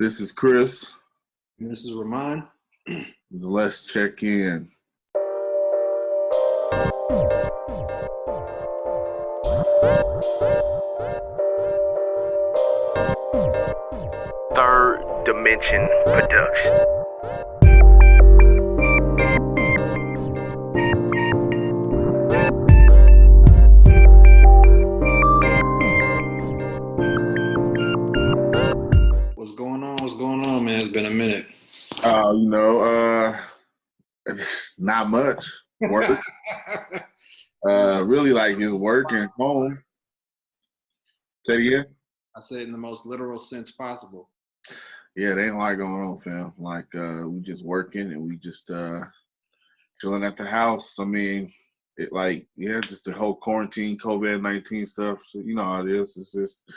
This is Chris. And this is Rahman. Let's check in. Third Dimension Production. What's going on? What's going on, man? It's been a minute. Not much work. Really like just work and home. Say it again? I said in the most literal sense possible. Yeah, there ain't a lot going on, fam. Like we just working and we just chilling at the house. I mean, just the whole quarantine, COVID-19 stuff. So, you know how it is. It's just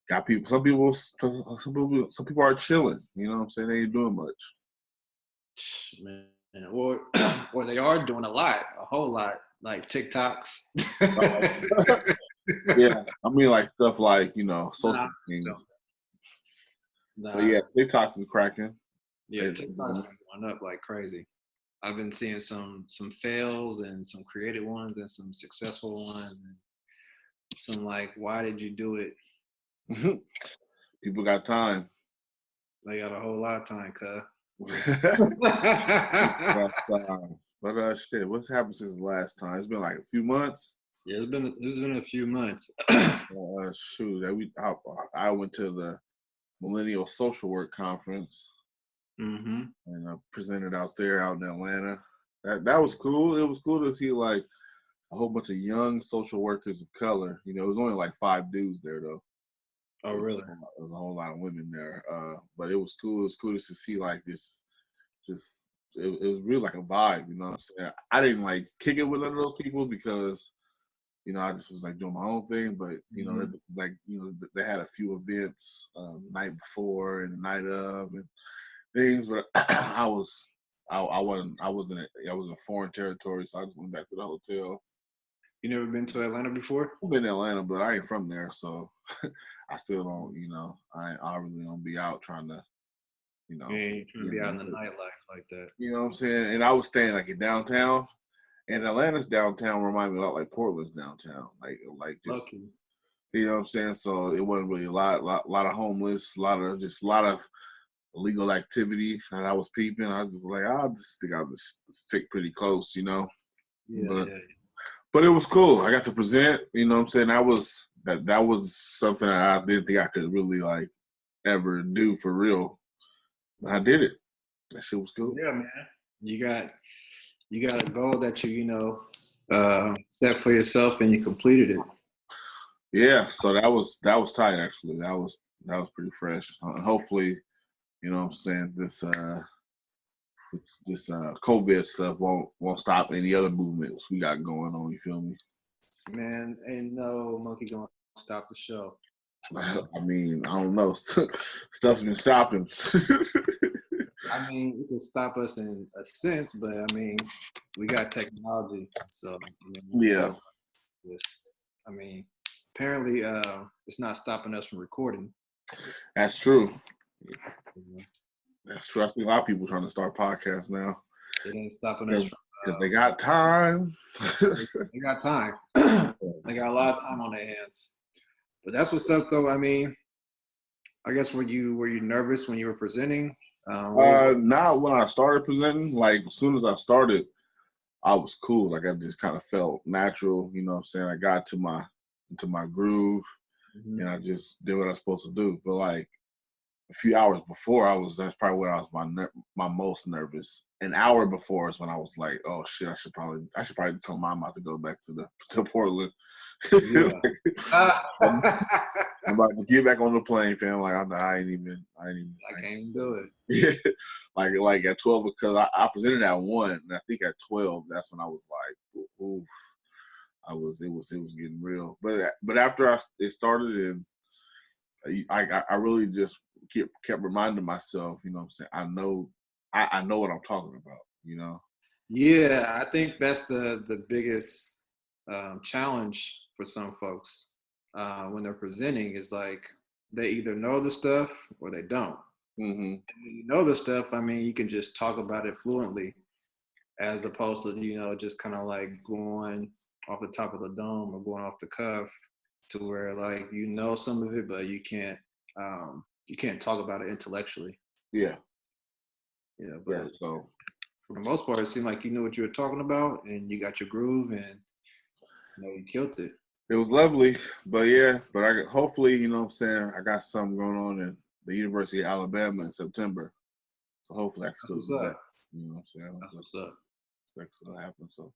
got people. Some people are chilling. You know what I'm saying? They ain't doing much. Man, or they are doing a whole lot, like TikToks. Yeah, I mean like stuff like social things. But yeah, TikToks is cracking. Yeah, TikTok's been going up like crazy. I've been seeing some fails and some creative ones and some successful ones and some like, why did you do it? People got time. They got a whole lot of time, cuz. But shit, what's happened since the last time? It's been like a few months. Yeah, it's been a few months. Shoot, I went to the Millennial Social Work Conference and I presented out in Atlanta. That was cool. It was cool to see like a whole bunch of young social workers of color. It was only like 5 dudes there though. Oh, really? There was a whole lot of women there. But it was cool. It was cool just to see like this. It was really like a vibe. You know what I'm saying? I didn't like kick it with none of those people because I just was like doing my own thing. But they had a few events the night before and the night of and things. But I was in foreign territory, so I just went back to the hotel. You never been to Atlanta before? I've been to Atlanta, but I ain't from there, so I still don't. I really don't be out trying to. You ain't trying to be out in the nightlife like that. You know what I'm saying? And I was staying like in downtown, and Atlanta's downtown remind me a lot like Portland's downtown, like just. Lucky. You know what I'm saying? So it wasn't really a lot of homeless, a lot of illegal activity, and I was peeping. I was like, I'll just stick pretty close, Yeah. But it was cool. I got to present. You know what I'm saying? That was something I didn't think I could really like ever do for real. I did it. That shit was cool. Yeah, man. You got a goal that you set for yourself, and you completed it. Yeah. So that was tight. Actually, that was pretty fresh. Hopefully, you know what I'm saying, this COVID stuff won't stop any other movements we got going on. You feel me? Man, ain't no monkey gonna stop the show. I mean, I don't know. Stuff's been stopping. I mean, it can stop us in a sense, but I mean, we got technology, so yeah. I mean, apparently, it's not stopping us from recording. That's true. That's true. I see a lot of people trying to start podcasts now. It ain't stopping us from. Because they got time. They got time. They got a lot of time on their hands. But that's what's up, though. I mean, I guess were you nervous when you were presenting? Not when I started presenting. Like as soon as I started, I was cool. Like I just kind of felt natural. You know what I'm saying? I got into my groove, and I just did what I was supposed to do. But like a few hours before, that's probably when I was my most nervous. An hour before is when I was like, oh shit, I should probably tell my mom to go back to Portland. Yeah. I'm about to get back on the plane, fam. Like I can't even do it. Yeah, like at 12 because I presented at 1, and I think at 12 that's when I was like, oof, it was getting real. But after it started, and I really just kept reminding myself, you know what I'm saying, I know what I'm talking about, Yeah, I think that's the biggest challenge for some folks when they're presenting is like they either know the stuff or they don't. Mm-hmm. You know the stuff. I mean, you can just talk about it fluently, as opposed to just kind of like going off the top of the dome or going off the cuff, to where like some of it, but you can't talk about it intellectually. Yeah. Yeah, Yeah. but So for the most part, it seemed like you knew what you were talking about, and you got your groove, and you killed it. it was lovely, but yeah, but hopefully, what I'm saying, I got something going on in the University of Alabama in September. So hopefully I can That's still what's do that. up. You know what I'm saying? That's what's up. That's what happened. So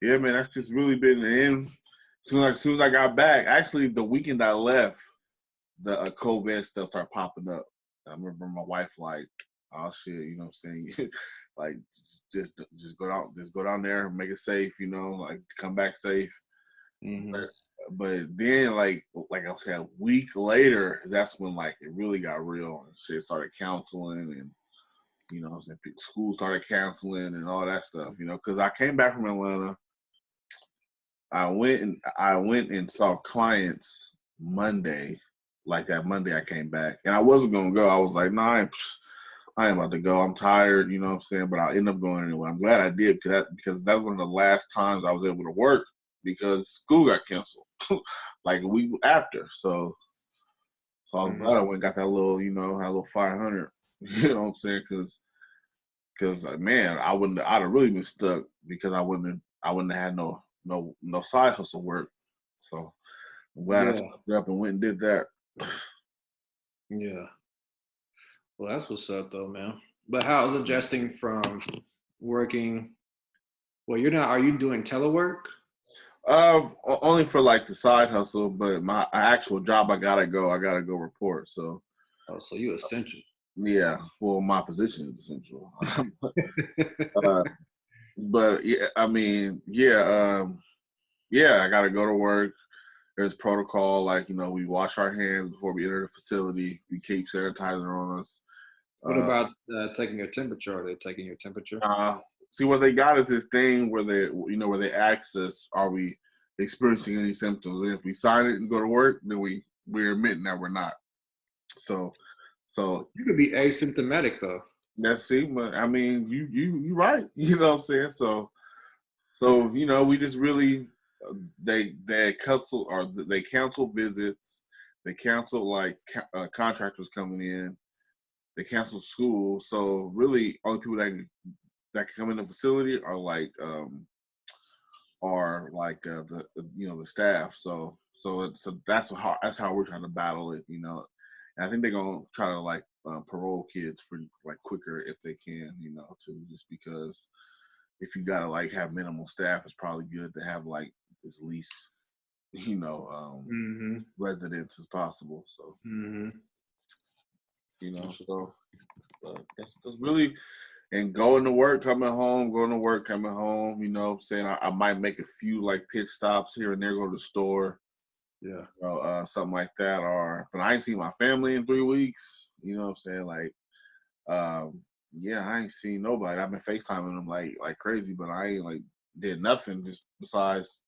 yeah, man, that's just really been the end. As soon as I got back, actually the weekend I left, the COVID stuff started popping up. I remember my wife like, oh shit, you know what I'm saying? Like just go down there, make it safe, like come back safe. Mm-hmm. But then like I said, a week later, that's when like it really got real and shit started counseling and what I'm saying, school started canceling and all that stuff, because I came back from Atlanta. I went and saw clients Monday, like that Monday I came back, and I wasn't gonna go. I was like, nah, I ain't about to go. I'm tired, you know what I'm saying? But I ended up going anyway. I'm glad I did because that was one of the last times I was able to work because school got canceled like a week after. So I was glad I went and got that little, that little 500. You know what I'm saying? Because man, I'd have really been stuck because I wouldn't have had no side hustle work. So I'm glad I Yeah, stepped up and went and did that. yeah. Well, that's what's up, though, man. But how's adjusting from working? Well, you're not. Are you doing telework? Only for like the side hustle, but my actual job, I gotta go report. So Oh, so you essential. yeah, well, my position is essential. uh, but yeah, I mean, yeah, I gotta go to work. There's protocol, like we wash our hands before we enter the facility. We keep sanitizer on us. What about taking your temperature? Are they taking your temperature? Uh, See, what they got is this thing where they ask us, are we experiencing any symptoms? And if we sign it and go to work, then we're admitting that we're not. So You could be asymptomatic though. let's see. But I mean, you right. You know what I'm saying? So we just really they cancel visits. They cancel like contractors coming in. They cancel school. So really, only people that can come in the facility are the staff. So that's how we're trying to battle it. And I think they're gonna try to like parole kids pretty like quicker if they can. Too, just because if you gotta like have minimal staff, it's probably good to have like as least Mm-hmm. residents as possible. So Mm-hmm. so that's really. And going to work, coming home, going to work, coming home, what I'm saying? I might make a few like pit stops here and there, go to the store, Yeah. something like that. But I ain't seen my family in 3 weeks. You know what I'm saying? Like, yeah, I ain't seen nobody. I've been FaceTiming them like crazy, but I ain't like did nothing just besides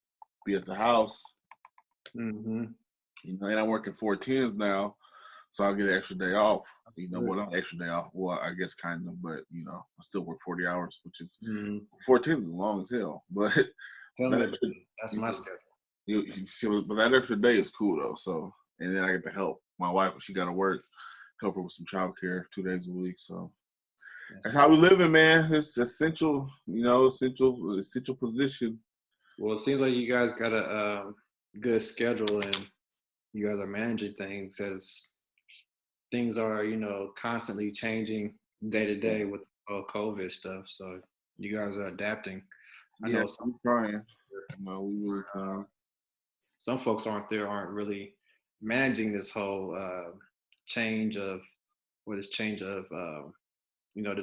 be at the house. Mm-hmm. And I'm working 4 10s now. So I'll get an extra day off. Good. Well, not an extra day off. Well, I guess kind of, but I still work 40 hours, which is Mm-hmm. 14 is long as hell. But Tell that me extra, about it. That's my schedule. but that extra day is cool though. So and then I get to help my wife when she got to work, help her with some childcare 2 days a week. So that's how we living, man. It's essential, essential position. Well, it seems like you guys got a good schedule and you guys are managing things as things are, constantly changing day to day with all COVID stuff. So you guys are adapting. I Yeah, know some I'm folks, trying. We really trying. some folks aren't really managing this whole change of this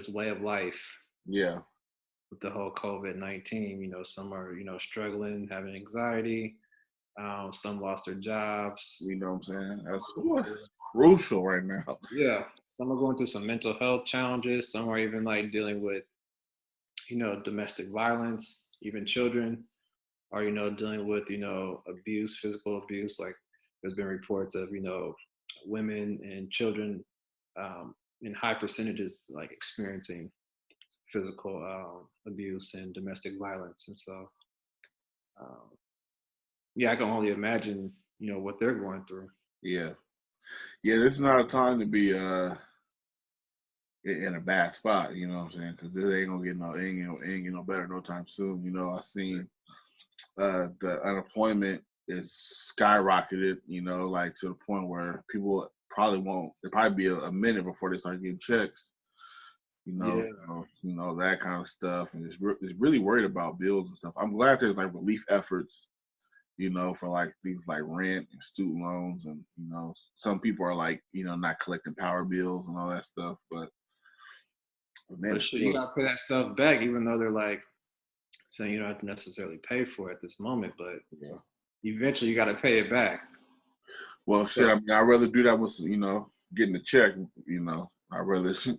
way of life Yeah. with the whole COVID-19. Some are struggling, having anxiety. Some lost their jobs. You know what I'm saying? That's crucial right now. Yeah, some are going through some mental health challenges. Some are even like dealing with, domestic violence. Even children are, dealing with, abuse, physical abuse. Like there's been reports of, women and children in high percentages like experiencing physical abuse and domestic violence. And so, um, yeah, I can only imagine, what they're going through. Yeah. Yeah, this is not a time to be in a bad spot, you know what I'm saying? Because it ain't gonna get ain't get no better no time soon. I seen the unemployment is skyrocketed, like to the point where people probably won't. It'll probably be a minute before they start getting checks. Yeah. So, that kind of stuff, and it's really worried about bills and stuff. I'm glad there's like relief efforts, for like things like rent and student loans, and some people are like, not collecting power bills and all that stuff, but man, But sure, you gotta pay that stuff back, even though they're like saying you don't have to necessarily pay for it at this moment, but yeah. eventually you gotta pay it back. Well, shit, I mean, I'd rather do that with, getting a check, I'd rather, feel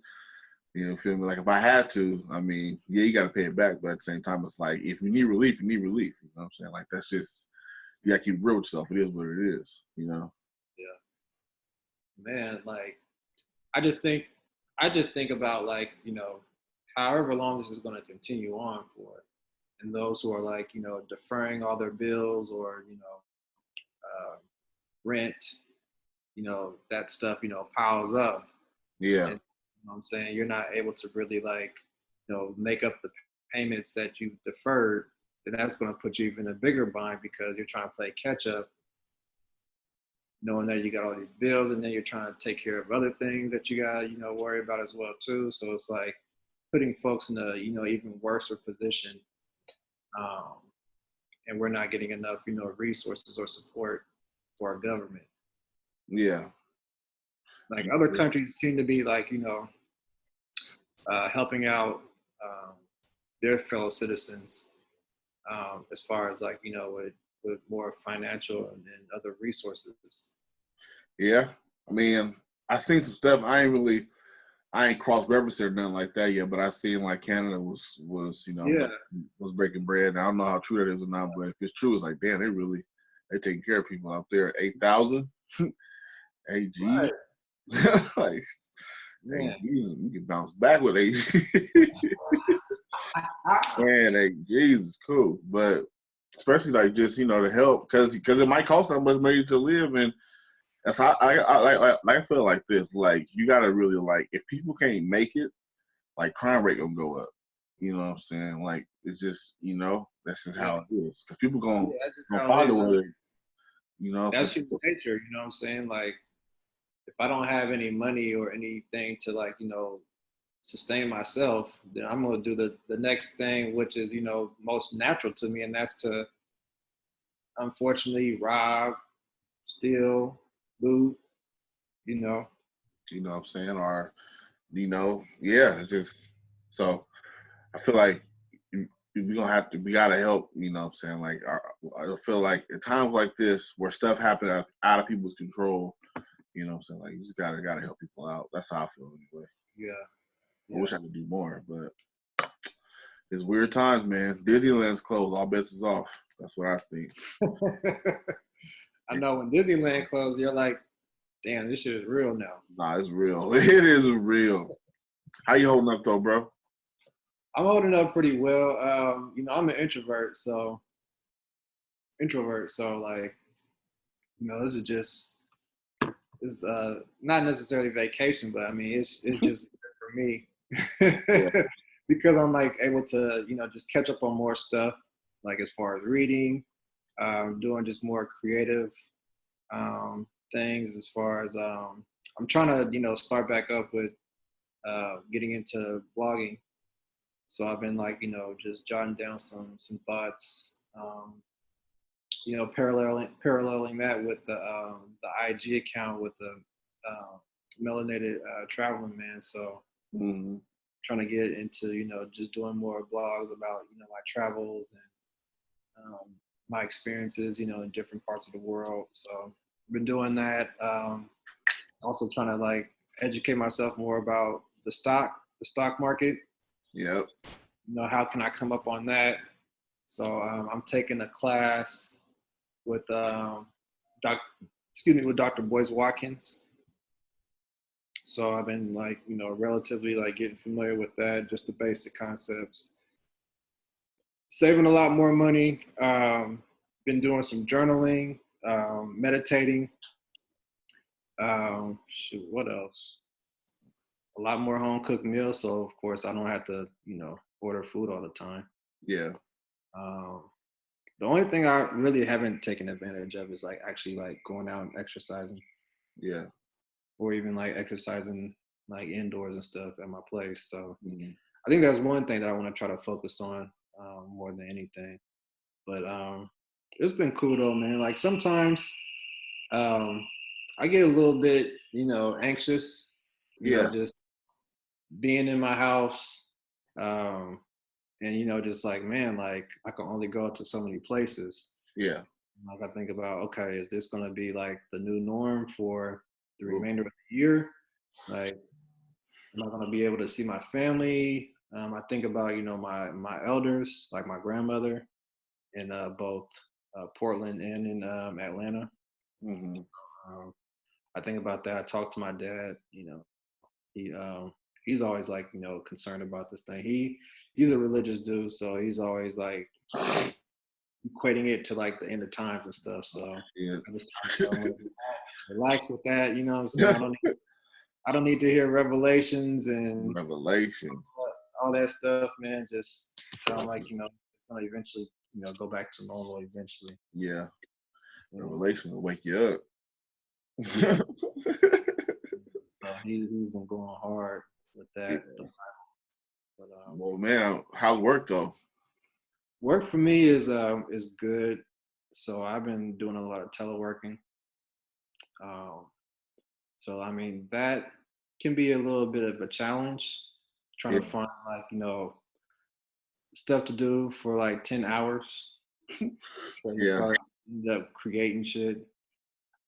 me? Like if I had to, I mean, yeah, you got to pay it back, but at the same time, it's like, if you need relief, you need relief. You know what I'm saying? Like, that's just, you got to keep real with yourself. It is what it is, Yeah. Man, like, I just think about like, however long this is going to continue on for, and those who are like, deferring all their bills or, rent, that stuff, piles up. Yeah. And I'm saying you're not able to really like, make up the payments that you deferred, then that's going to put you even a bigger bind because you're trying to play catch up, knowing that you got all these bills, and then you're trying to take care of other things that you got, worry about as well too. So it's like putting folks in a, even worse position. And we're not getting enough, resources or support for our government. Yeah. Like other countries seem to be like, helping out their fellow citizens as far as like, with more financial and other resources. Yeah. I mean, I seen some stuff. I ain't cross-referenced or nothing like that yet, but I seen like Canada was was breaking bread. I don't know how true that is or not, but if it's true, it's like, damn, they taking care of people out there. 8,000, AG, right. Like, hey, Jesus, we can bounce back with AG. Man, hey, Jesus, cool, but especially like just to help because it might cost that much money to live, and that's how I feel like this. Like you gotta really like if people can't make it, like crime rate gonna go up. You know what I'm saying? Like it's just that's just how it is. Because people gonna find a way. That's human nature. You know what I'm saying? Like if I don't have any money or anything to like sustain myself, then I'm gonna do the next thing, which is most natural to me, and that's to unfortunately rob, steal, loot. You know what I'm saying? Or yeah, it's just so I feel like we gotta help, you know what I'm saying? Like I feel like at times like this where stuff happens out of people's control, you know what I'm saying? Like you just gotta help people out. That's how I feel anyway. Yeah. I wish I could do more, but it's weird times, man. Disneyland's closed, all bets is off. That's what I think. I know when Disneyland closed, you're like, damn, this shit is real now. Nah, it's real. It is real. How you holding up though, bro? I'm holding up pretty well. I'm an introvert, so like, this is not necessarily vacation, but I mean it's just for me. Because I'm like able to, just catch up on more stuff, like as far as reading, doing just more creative things as far as I'm trying to, start back up with getting into blogging. So I've been like, just jotting down some thoughts, paralleling that with the IG account with the melanated traveling man. So trying to get into, just doing more blogs about, my travels and my experiences, in different parts of the world. So I've been doing that. Also trying to like educate myself more about the stock market. Yep. How can I come up on that? So I'm taking a class with with Dr. Boyce Watkins. So I've been like, relatively like getting familiar with that, just the basic concepts. Saving a lot more money. Been doing some journaling, meditating. Shoot, what else? A lot more home cooked meals. So of course I don't have to, order food all the time. Yeah. Um, the only thing I really haven't taken advantage of is like actually like going out and exercising, Yeah. or even like exercising like indoors and stuff at my place. So Mhm. I think that's one thing that I want to try to focus on more than anything. But it's been cool though, man. Like sometimes um, I get a little bit, anxious, Yeah. just being in my house. Um, and just like, man, like I can only go to so many places. Yeah. Like I think about, okay, is this gonna be like the new norm for the Ooh. remainder of the year? Like, am I gonna be able to see my family? I think about, my elders, like my grandmother, in both Portland and in Atlanta. Mhm. Um, I think about that. I talk to my dad. He he's always like concerned about this thing. He's a religious dude, so he's always like equating it to like the end of times and stuff. So Yeah. I just tell him, relax with that. You know what I'm saying? I don't need to hear revelations and Revelations. all that stuff, man. Just tell him like it's gonna eventually go back to normal eventually. Yeah. You know? Revelations will wake you up. Yeah. So he's been going hard with Yeah. that. But Well, man, how's work though? work for me is good. So I've been doing a lot of teleworking. Um, so I mean that can be a little bit of a challenge, trying Yeah. to find like stuff to do for like 10 hours. So you Yeah. probably end up creating shit.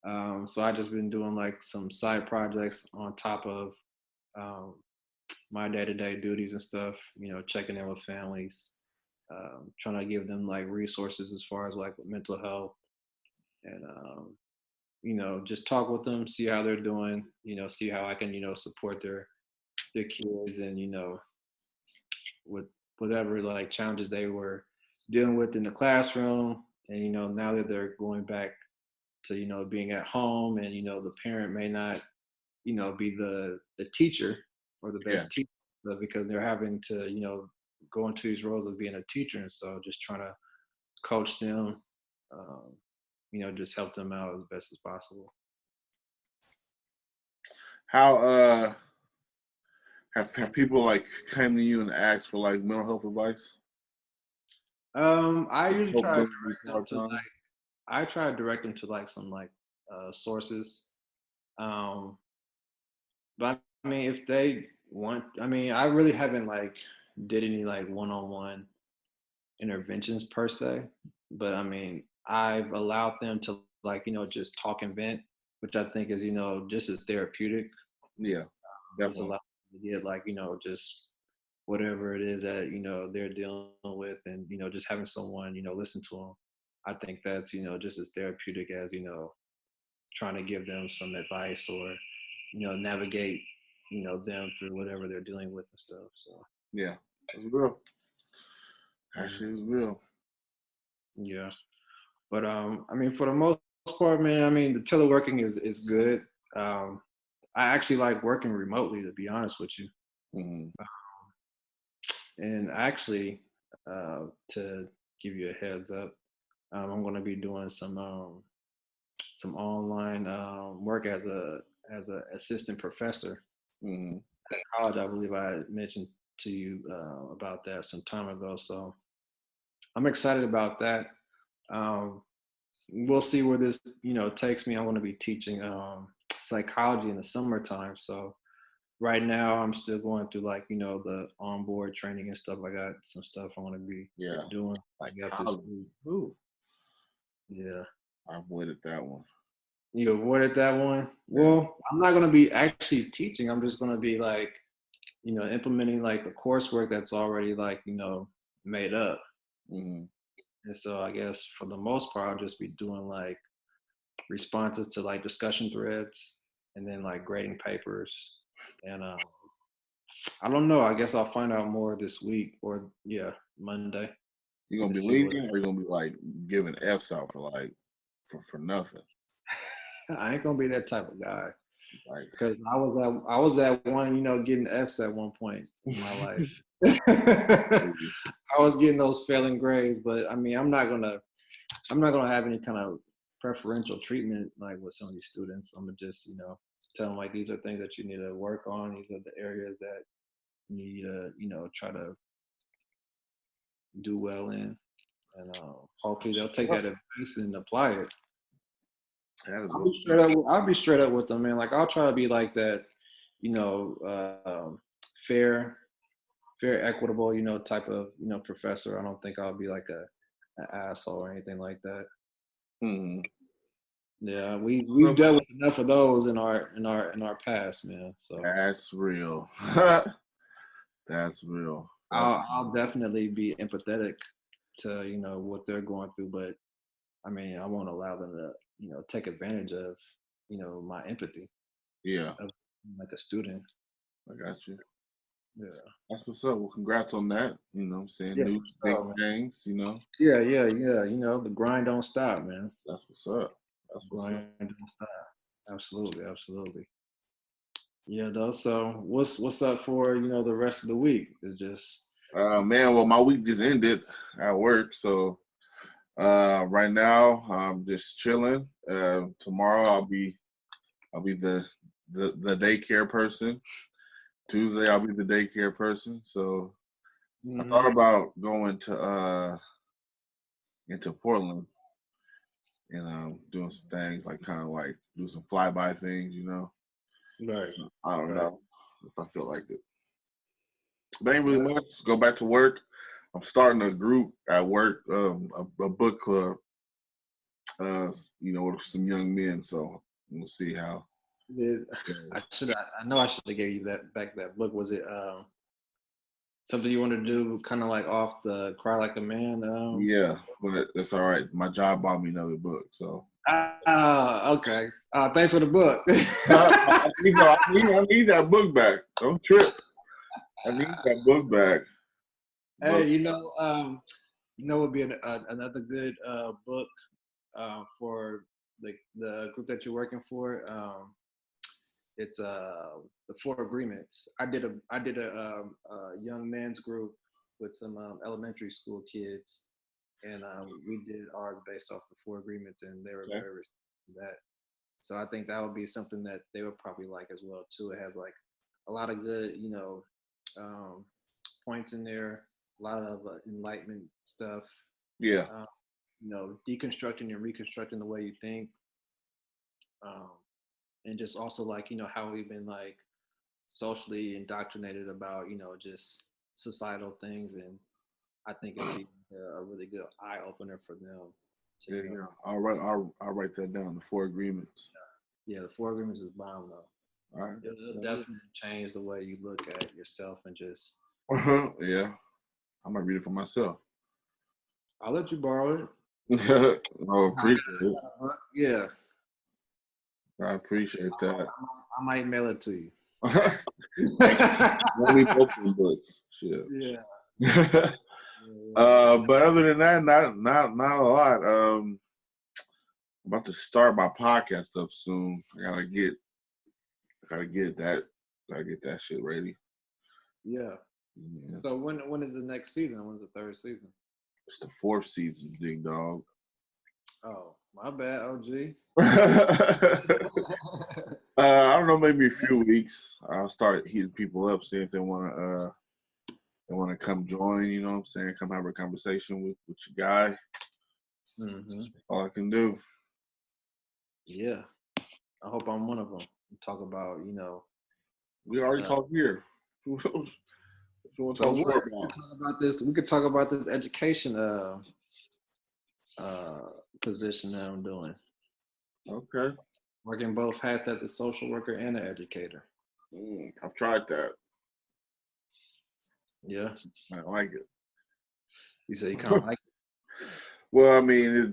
So I just been doing like some side projects on top of um, my day-to-day duties and stuff. Checking in with families, trying to give them like resources as far as like mental health, and just talk with them, see how they're doing. See how I can support their kids, and with whatever like challenges they were dealing with in the classroom, and now that they're going back to being at home, and the parent may not be the teacher or the Yeah. best teacher, because they're having to go into these roles of being a teacher, and so just trying to coach them, um, just help them out as best as possible. How have people like came to you and asked for like mental health advice? I usually Help try to them be direct them part to time. I try to direct them to like some like sources. Um, but I mean, if they want, I mean, I really haven't like did any like one-on-one interventions per se, but I mean, I've allowed them to like just talk and vent, which I think is just as therapeutic. Yeah. Just Definitely. allow them to get like just whatever it is that they're dealing with, and just having someone listen to them. I think that's just as therapeutic as trying to give them some advice, or navigate them through whatever they're dealing with and stuff. So Yeah. It's real. That mm, shit is real. yeah, but I mean, for the most part, man, I mean, the teleworking is good. um I actually like working remotely, to be honest with you. Hmm. And actually, to give you a heads up, I'm going to be doing some online work as a assistant professor Hmm. at college. I believe I mentioned to you about that some time ago. So I'm excited about that. Um, we'll see where this takes me. I want to be teaching psychology in the summertime. So right now I'm still going through like the onboard training and stuff. I got some stuff I want to be Yeah. doing Like up this college. week. Ooh. Yeah. I avoided that one. You avoided that one. Yeah. Well, I'm not gonna be actually teaching. I'm just gonna be like, implementing like the coursework that's already like, made up. Hmm. And so I guess for the most part, I'll just be doing like responses to like discussion threads, and then like grading papers. And I don't know. I guess I'll find out more this week or Monday. You gonna to be see what- leaving, or you gonna be like giving F's out for like for nothing? I ain't gonna be that type of guy Like, because I was that one, getting F's at one point in my life. I was getting those failing grades, but I mean, I'm not gonna have any kind of preferential treatment like with some of these students. I'm gonna just, tell them like these are things that you need to work on. These are the areas that you need to, try to do well in, and hopefully they'll take that advice and apply it. that is I'll be straight up with them, man. Like I'll try to be like that, fair, equitable, type of, professor. I don't think I'll be like an asshole or anything like that. Mm-hmm. Yeah, we've dealt with enough of those in our past, man. So That's real. That's real. I'll definitely be empathetic to what they're going through, but I mean I won't allow them to take advantage of my empathy. Yeah, Of, like a student. I got you. Yeah. That's what's up. Well, congrats on that. You know what I'm saying? New big things, Yeah. The grind don't stop, man. That's what's up. That's what's grind up. don't stop. Absolutely. Yeah, though. So what's up for the rest of the week? It's just Man, well, my week just ended at work, so right now I'm just chilling. Tomorrow I'll be the daycare person. Tuesday I'll be the daycare person. So I thought about going to into Portland and doing some things like kind of like do some flyby things, Right. I don't know if I feel like it. But ain't really much. Go back to work. I'm starting a group at work, a book club, with some young men. So we'll see how. Yeah, I know I should have gave you that book. Was it something you wanted to do kind of like off the Cry Like a Man? Yeah, but that's all right. My job bought me another book, so. Okay. Thanks for the book. I need that book back. Don't trip. I need that book back. Hey, would be another good book for the group that you're working for. It's the Four Agreements. I did a young men's group with some elementary school kids, and we did ours based off the Four Agreements, and they were very receptive to that. So I think that would be something that they would probably like as well too. It has like a lot of good, points in there, a lot of enlightenment stuff. Yeah. Deconstructing and reconstructing the way you think. And just also like, how we've been like socially indoctrinated about, just societal things. And I think it'd be a really good eye opener for them. Yeah. I'll write that down. The Four Agreements. Yeah, the Four Agreements is bomb though. All right. It'll definitely change the way you look at yourself and just. Yeah, I might read it for myself. I'll let you borrow it. I appreciate it. Yeah. I appreciate that. I might mail it to you. Let me open books. Shit. Yeah. But other than that, not a lot. I'm about to start my podcast up soon. I gotta get that shit ready. Yeah. So when is the next season? When's the third season? It's the fourth season, big dog. Oh, my bad, OG. I don't know, maybe a few weeks. I'll start heating people up, see if they wanna come join, you know what I'm saying? Come have a conversation with your guy. That's all I can do. Yeah. I hope I'm one of them. Talk about, we already talked here. We could talk about this education position that I'm doing. Okay. Working both hats as a social worker and an educator. I've tried that. Yeah. I like it. You say you kind of like it? Well, I mean,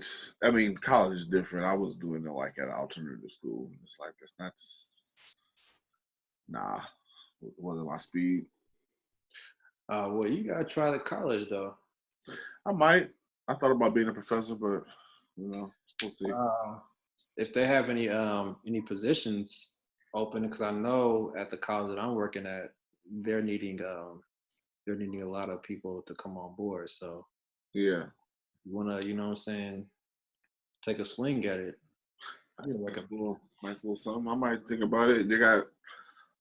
college is different. I was doing it like at an alternative school. It's like, it's not, Nah, it wasn't my speed. Well, you gotta try the college though. I might. I thought about being a professor, but we'll see. If they have any positions open, because I know at the college that I'm working at, they're needing a lot of people to come on board. So Yeah. you wanna, you know what I'm saying, take a swing at it. Nice little something. I might think about it.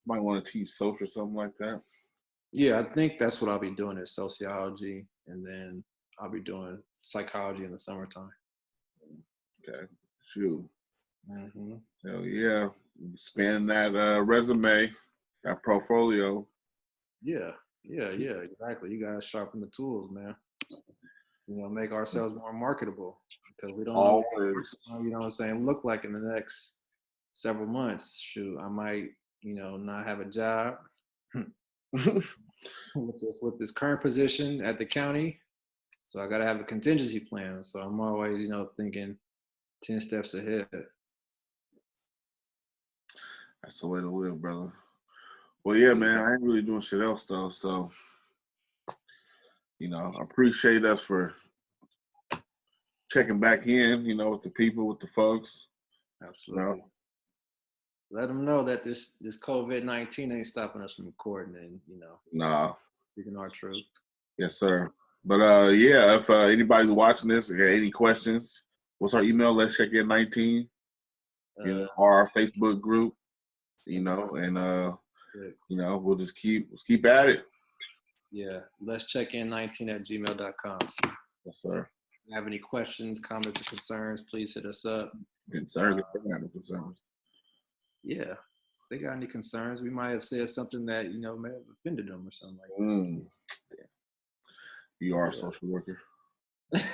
Might want to teach social or something like that. Yeah, I think that's what I'll be doing is sociology, and then I'll be doing psychology in the summertime. Okay. Shoot. Mm-hmm. Hell yeah. Expand that resume, that portfolio. Yeah, exactly. You gotta sharpen the tools, man. Make ourselves more marketable because we don't know Always. what, you know what I'm saying, look like in the next several months. Shoot, I might, not have a job with this current position at the county. So I gotta have a contingency plan. So I'm always, thinking 10 steps ahead. That's the way to live, brother. Well, yeah, man, I ain't really doing shit else though. So, I appreciate us for checking back in, with the people, with the folks. Absolutely. Let them know that this COVID-19 ain't stopping us from recording and, Nah. speaking our truth. Yes, sir. But yeah, if anybody's watching this and got any questions, what's our email? Let's check in 19. Or our Facebook group. And we'll just keep at it. Yeah, let's check in 19@gmail.com. Yes, sir. If you have any questions, comments, or concerns, please hit us up. Concerns. Yeah, if they got any concerns, we might have said something that may have offended them or something like that. You are a social worker. Yeah.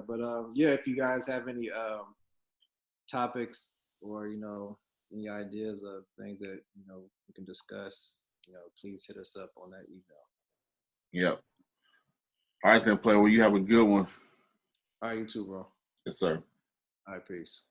But if you guys have any topics or any ideas of things that we can discuss, please hit us up on that email. Yep. All right then, player. Well, you have a good one. All right, you too, bro. Yes, sir. All right, peace.